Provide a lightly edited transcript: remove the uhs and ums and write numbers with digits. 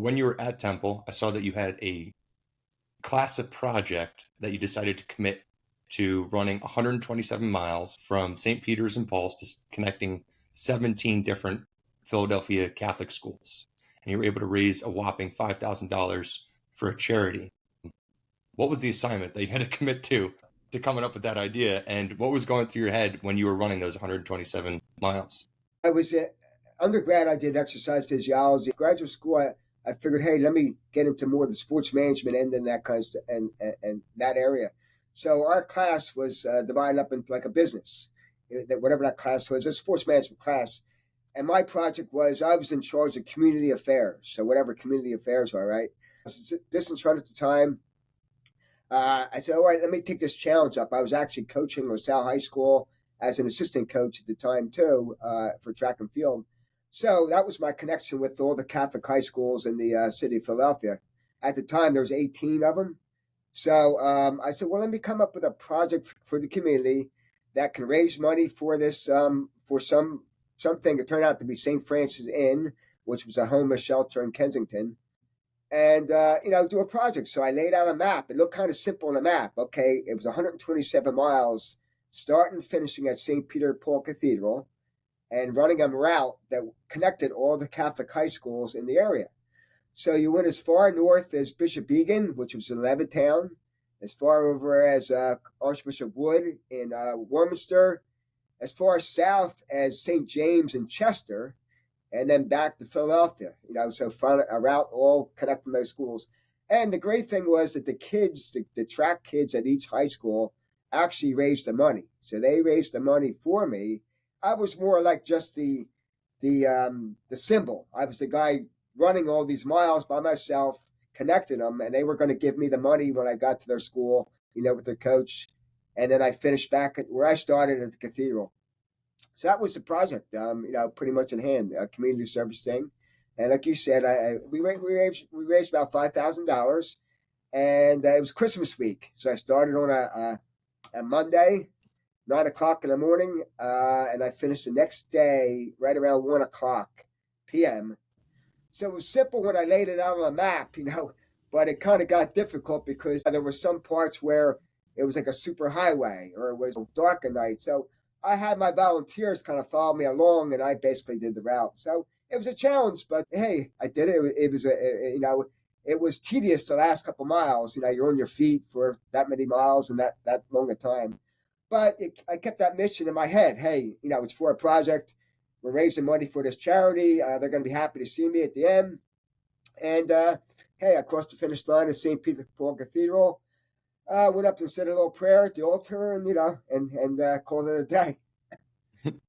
when you were at Temple, I saw that you had a class of project that you decided to commit to running 127 miles from St. Peter's and Paul's to connecting 17 different Philadelphia Catholic schools. And you were able to raise a whopping $5,000 for a charity. What was the assignment that you had to commit to coming up with that idea? And what was going through your head when you were running those 127 miles? I was undergrad. I did exercise physiology. Graduate school, I figured, hey, let me get into more of the sports management end and that kind of stuff, and that area. So our class was divided up into like a business, whatever that class was, a sports management class. And my project was I was in charge of community affairs. So whatever community affairs are, right? I was a distance runner at the time. I said, all right, let me take this challenge up. I was actually coaching LaSalle High School as an assistant coach at the time too, for track and field. So that was my connection with all the Catholic high schools in the city of Philadelphia. At the time, there was 18 of them. So I said, well, let me come up with a project for the community that can raise money for this, for something that turned out to be St. Francis Inn, which was a homeless shelter in Kensington, and do a project. So I laid out a map. It looked kind of simple on a map. Okay, it was 127 miles, starting and finishing at St. Peter Paul Cathedral, and running a route that connected all the Catholic high schools in the area. So you went as far north as Bishop Egan, which was in Levittown, as far over as Archbishop Wood in Warminster, as far south as St. James in Chester, and then back to Philadelphia. So a route all connecting those schools. And the great thing was that the kids, the track kids at each high school, actually raised the money. So they raised the money for me. I was more like just the symbol. I was the guy running all these miles by myself, connecting them, and they were going to give me the money when I got to their school, with their coach. And then I finished back at where I started at the cathedral. So that was the project, pretty much in hand, a community service thing. And like you said, we raised about $5,000, and it was Christmas week. So I started on a Monday, 9:00 in the morning, and I finished the next day right around 1:00 p.m. So it was simple when I laid it out on a map, but it kind of got difficult because there were some parts where it was like a super highway or it was dark at night. So I had my volunteers kind of follow me along, and I basically did the route. So it was a challenge, but hey, I did it. It was tedious the last couple miles. You're on your feet for that many miles and that long a time. But I kept that mission in my head. Hey, it's for a project. We're raising money for this charity. They're going to be happy to see me at the end. And hey, I crossed the finish line at St. Peter Paul Cathedral. Went up and said a little prayer at the altar, and called it a day.